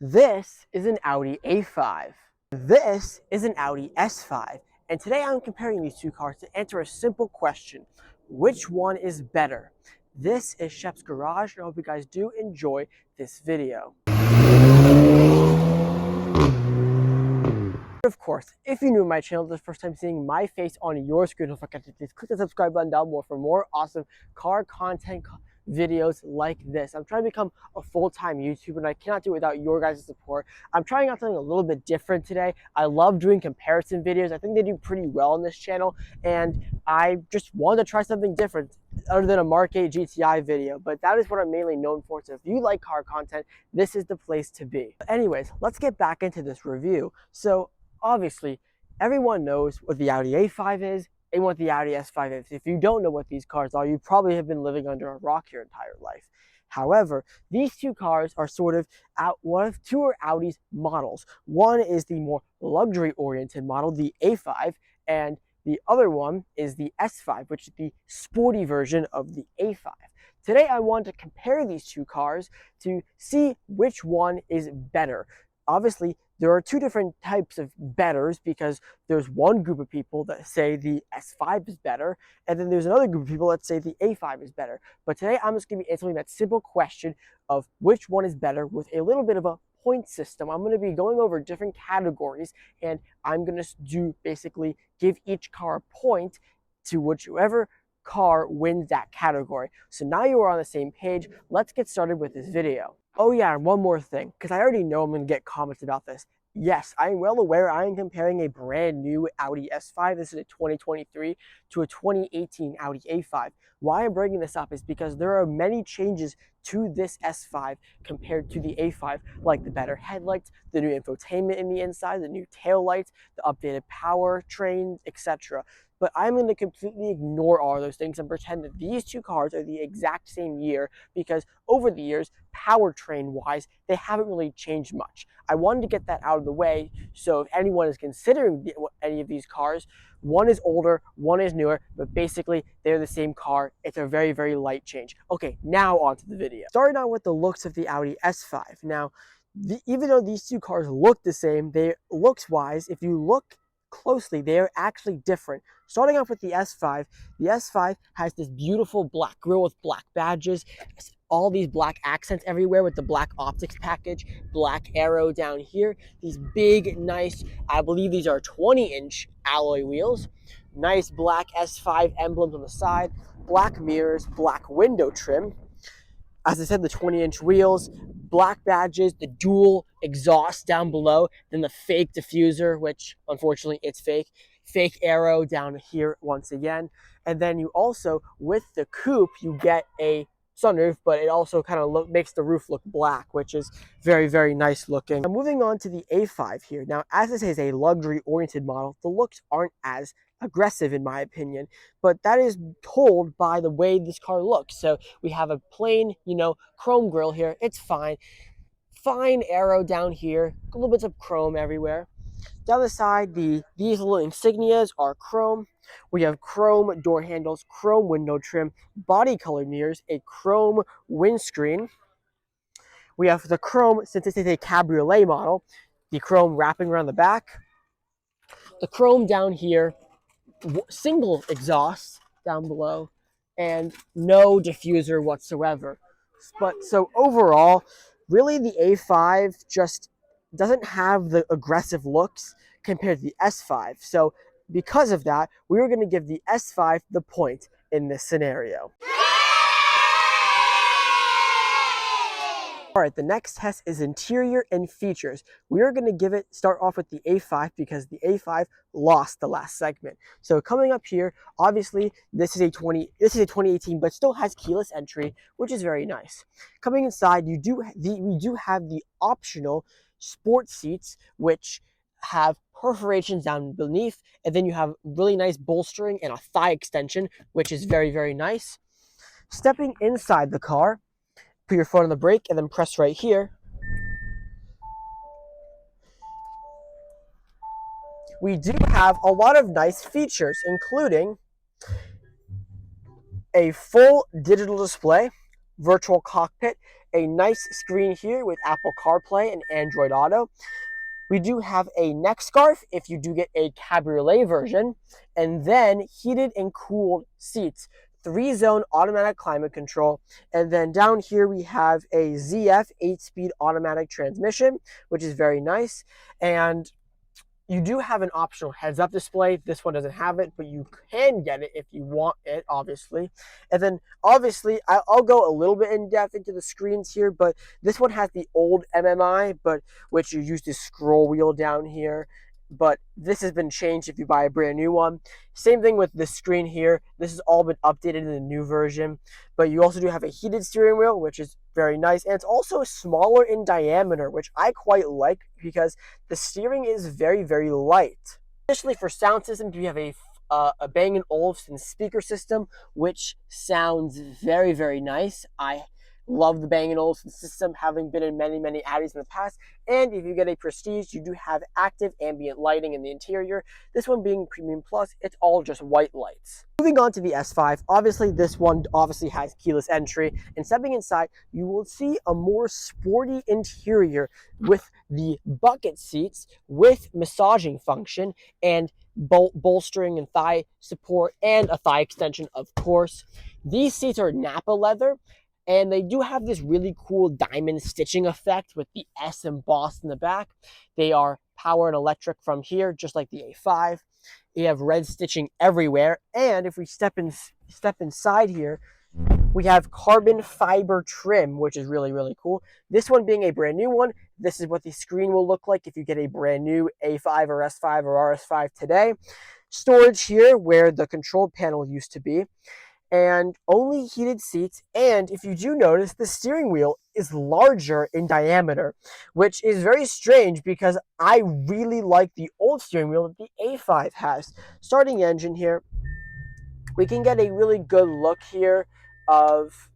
This is an Audi A5. This is an Audi S5. And today I'm comparing these two cars to answer a simple question. Which one is better? This is Shep's Garage, and I hope you guys do enjoy this video. Of course, if you're new to my channel, this is the first time seeing my face on your screen, don't forget to please click the subscribe button down below for more awesome car content videos like this. I'm trying to become a full-time YouTuber, and I cannot do it without your guys' support. I'm trying out something a little bit different today. I love doing comparison videos. I think they do pretty well on this channel, and I just wanted to try something different other than a Mark 8 GTI video, but that is what I'm mainly known for. So if you like car content, this is the place to be. But anyways, let's get back into this review. So obviously, everyone knows what the Audi A5 is and what the Audi S5 is. If you don't know what these cars are, you probably have been living under a rock your entire life. However, these two cars are sort of one of two of Audi's models. One is the more luxury-oriented model, the A5, and the other one is the S5, which is the sporty version of the A5. Today, I want to compare these two cars to see which one is better. Obviously, there are two different types of betters because there's one group of people that say the S5 is better, and then there's another group of people that say the A5 is better. But today I'm just going to be answering that simple question of which one is better with a little bit of a point system. I'm going to be going over different categories, and I'm going to basically give each car a point to whichever car wins that category. So now you are on the same page. Let's get started with this video. Oh yeah, and one more thing, because I already know I'm going to get comments about this. Yes, I am well aware I am comparing a brand new Audi S5, this is a 2023, to a 2018 Audi A5. Why I'm bringing this up is because there are many changes to this S5 compared to the A5, like the better headlights, the new infotainment in the inside, the new tail lights, the updated powertrain, etc. But I'm going to completely ignore all those things and pretend that these two cars are the exact same year, because over the years, powertrain-wise, they haven't really changed much. I wanted to get that out of the way, so if anyone is considering any of these cars, one is older, one is newer, but basically they're the same car. It's a very, very light change. Okay, now on to the video. Starting out with the looks of the Audi S5. Now, even though these two cars look the same, looks-wise, if you look closely, they are actually different. Starting off with the S5 has this beautiful black grille with black badges, all these black accents everywhere with the black optics package, black arrow down here, these big, nice, I believe these are 20-inch alloy wheels, nice black S5 emblems on the side, black mirrors, black window trim. As I said, the 20-inch wheels, black badges, the dual exhaust down below, then the fake diffuser, which unfortunately it's fake arrow down here once again. And then you also, with the coupe, you get a sunroof, but it also kind of makes the roof look black, which is very, very nice looking. Now, moving on to the A5 here. Now, as this is a luxury-oriented model, the looks aren't as aggressive in my opinion, but that is told by the way this car looks. So we have a plain, chrome grille here. It's fine. Fine arrow down here, a little bits of chrome everywhere. Down the side, these little insignias are chrome. We have chrome door handles, chrome window trim, body color mirrors, a chrome windscreen. We have the chrome, since this is a cabriolet model, the chrome wrapping around the back. The chrome down here, single exhaust down below, and no diffuser whatsoever. But so overall, really the A5 just doesn't have the aggressive looks compared to the S5. So because of that, we are going to give the S5 the point in this scenario. All right, the next test is interior and features. We are going to start off with the A5 because the A5 lost the last segment. So coming up here, obviously this is a 2018, but still has keyless entry, which is very nice. Coming inside, we do have the optional sport seats, which have perforations down beneath, and then you have really nice bolstering and a thigh extension, which is very, very nice. Stepping inside the car, put your foot on the brake and then press right here. We do have a lot of nice features, including a full digital display, virtual cockpit, a nice screen here with Apple CarPlay and Android Auto. We do have a neck scarf if you do get a cabriolet version, and then heated and cooled seats, 3-zone automatic climate control, and then down here we have a ZF 8-speed automatic transmission, which is very nice. And you do have an optional heads-up display. This one doesn't have it, but you can get it if you want it, obviously. And then, obviously, I'll go a little bit in depth into the screens here, but this one has the old MMI, but which you use this scroll wheel down here. But this has been changed if you buy a brand new one. Same thing with this screen here. This has all been updated in the new version. But you also do have a heated steering wheel, which is very nice. And it's also smaller in diameter, which I quite like because the steering is very, very light. Additionally, for sound systems, we have a Bang & Olufsen speaker system, which sounds very, very nice. I love the Bang & Olufsen system, having been in many, many Audis in the past. And if you get a Prestige, you do have active ambient lighting in the interior. This one being Premium Plus, it's all just white lights. Moving on to the S5, obviously this one obviously has keyless entry, and stepping inside, you will see a more sporty interior with the bucket seats with massaging function and bolstering and thigh support and a thigh extension, of course. These seats are Napa leather, and they do have this really cool diamond stitching effect with the S embossed in the back. They are power and electric from here, just like the A5. You have red stitching everywhere, and if we step inside here, we have carbon fiber trim, which is really, really cool. This one being a brand new one, this is what the screen will look like if you get a brand new A5 or S5 or RS5 today. Storage here where the control panel used to be, and only heated seats. And if you do notice, the steering wheel is larger in diameter, which is very strange because I really like the old steering wheel that the A5 has. Starting engine here, we can get a really good look here of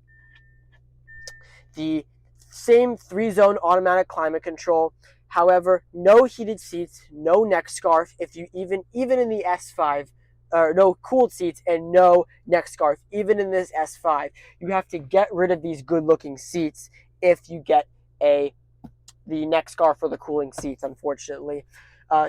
the same 3-zone automatic climate control. However, no heated seats, no neck scarf. If you even in the S5, no cooled seats and no neck scarf, even in this S5, you have to get rid of these good-looking seats if you get the neck scarf for the cooling seats, unfortunately.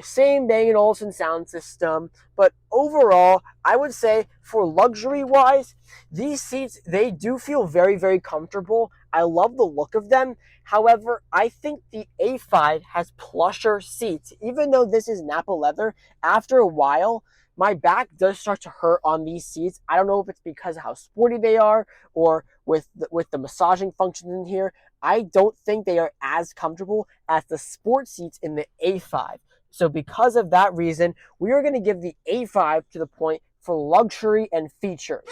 Same Bang & Olufsen sound system, but overall, I would say for luxury-wise, these seats, they do feel very, very comfortable. I love the look of them. However, I think the A5 has plusher seats. Even though this is Napa leather, after a while, my back does start to hurt on these seats. I don't know if it's because of how sporty they are or with the massaging functions in here. I don't think they are as comfortable as the sport seats in the A5. So because of that reason, we are going to give the A5 to the point for luxury and features.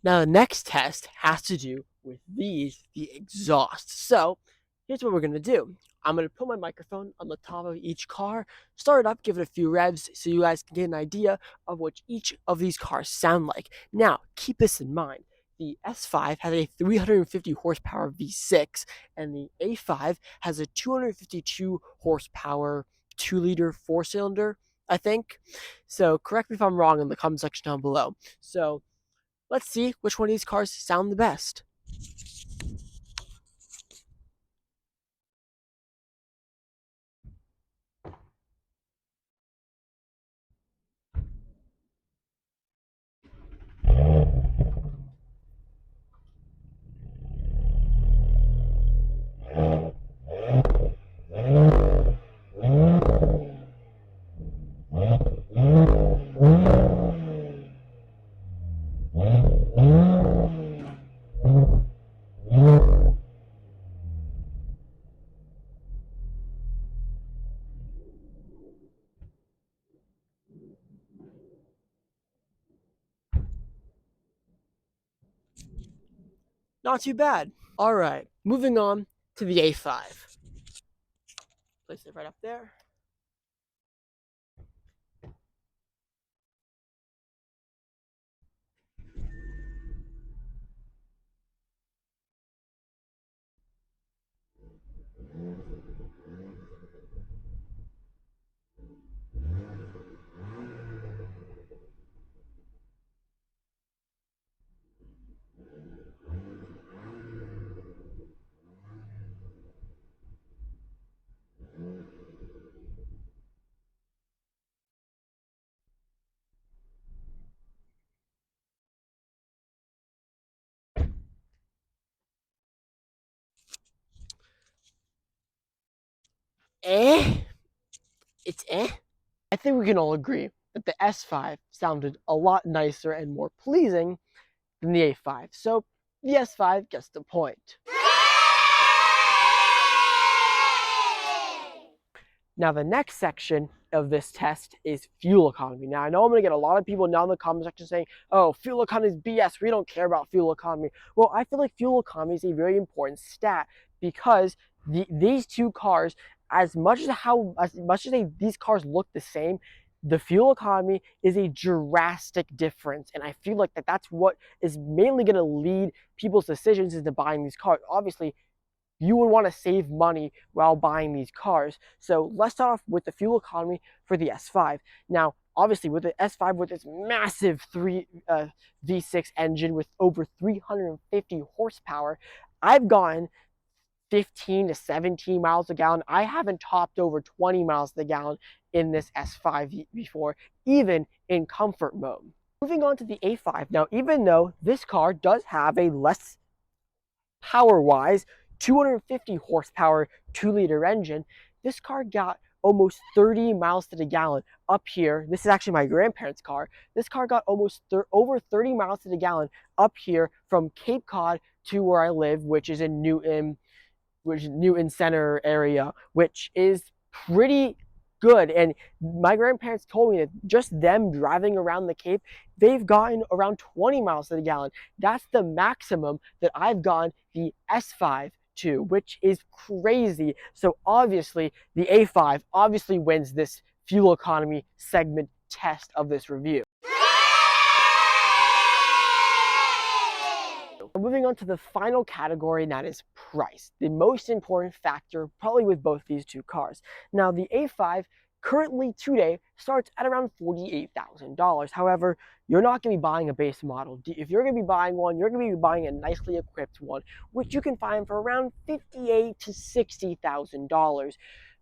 Now the next test has to do with the exhaust. So here's what we're going to do. I'm going to put my microphone on the top of each car, start it up, give it a few revs so you guys can get an idea of what each of these cars sound like. Now, keep this in mind. The S5 has a 350 horsepower V6, and the A5 has a 252 horsepower 2-liter 4-cylinder, I think. So correct me if I'm wrong in the comment section down below. So let's see which one of these cars sound the best. Not too bad. All right, moving on to the A5. Place it right up there. eh. It's eh. I think we can all agree that the S5 sounded a lot nicer and more pleasing than the A5. So the S5 gets the point. Now the next section of this test is fuel economy. Now I know I'm going to get a lot of people down in the comment section saying, oh, fuel economy is BS, we don't care about fuel economy. Well, I feel like fuel economy is a very important stat because these two cars, as much as these cars look the same, the fuel economy is a drastic difference, and I feel like that's what is mainly going to lead people's decisions into buying these cars. Obviously, you would want to save money while buying these cars. So let's start off with the fuel economy for the S5. Now, obviously, with the S5, with its massive V6 engine with over 350 horsepower, I've gone 15 to 17 miles a gallon. I haven't topped over 20 miles a gallon in this S5 before, even in comfort mode. Moving on to the A5. Now, even though this car does have a less power-wise 250 horsepower 2-liter engine, this car got almost 30 miles to the gallon up here. This is actually my grandparents' car. This car got almost over 30 miles to the gallon up here from Cape Cod to where I live, which is in Newton Center area, which is pretty good. And my grandparents told me that just them driving around the Cape, they've gotten around 20 miles to the gallon. That's the maximum that I've gotten the S5 to, which is crazy. So obviously the A5 obviously wins this fuel economy segment test of this review. Moving on to the final category, and that is price. The most important factor probably with both these two cars. Now the A5 currently today starts at around $48,000. However, you're not going to be buying a base model. If you're going to be buying one, you're going to be buying a nicely equipped one, which you can find for around $58,000 to $60,000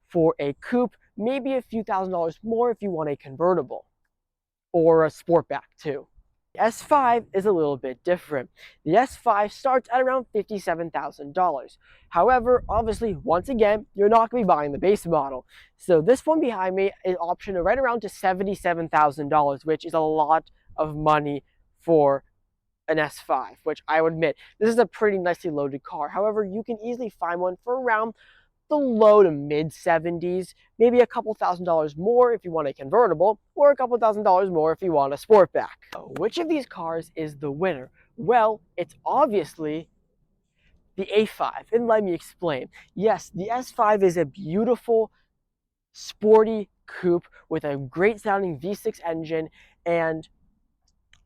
for a coupe, maybe a few $1,000s more if you want a convertible or a sportback too. The S5 is a little bit different. The S5 starts at around $57,000. However, obviously, once again, you're not going to be buying the base model. So this one behind me is optioned right around to $77,000, which is a lot of money for an S5, which I would admit, this is a pretty nicely loaded car. However, you can easily find one for around the low to mid 70s, maybe a couple $1,000s more if you want a convertible, or a couple $1,000s more if you want a sportback. So which of these cars is the winner? Well, it's obviously the A5, and let me explain. Yes, the S5 is a beautiful, sporty coupe with a great sounding V6 engine and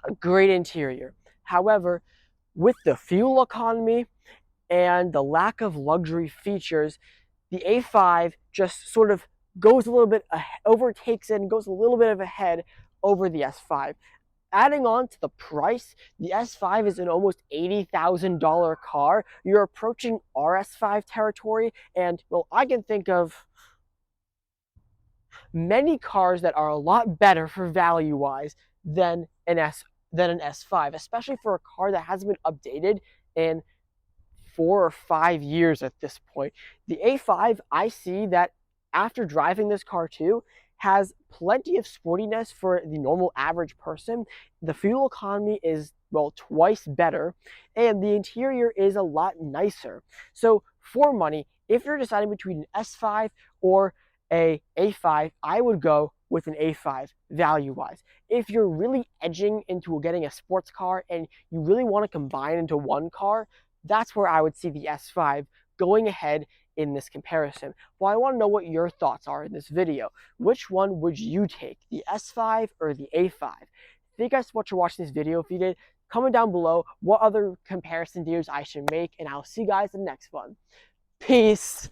a great interior. However, with the fuel economy and the lack of luxury features, the A5 just sort of goes a little bit, overtakes it and goes a little bit of ahead over the S5. Adding on to the price, the S5 is an almost $80,000 car. You're approaching RS5 territory, and well, I can think of many cars that are a lot better for value-wise than an S5, especially for a car that hasn't been updated in 4 or 5 years at this point. The A5, I see that after driving this car too, has plenty of sportiness for the normal average person. The fuel economy is, well, twice better, and the interior is a lot nicer. So for money, if you're deciding between an S5 or a A5, I would go with an A5 value-wise. If you're really edging into getting a sports car and you really want to combine into one car, that's where I would see the S5 going ahead in this comparison. Well, I want to know what your thoughts are in this video. Which one would you take, the S5 or the A5? Thank you guys so much for watching this video. If you did, comment down below what other comparison videos I should make, and I'll see you guys in the next one. Peace!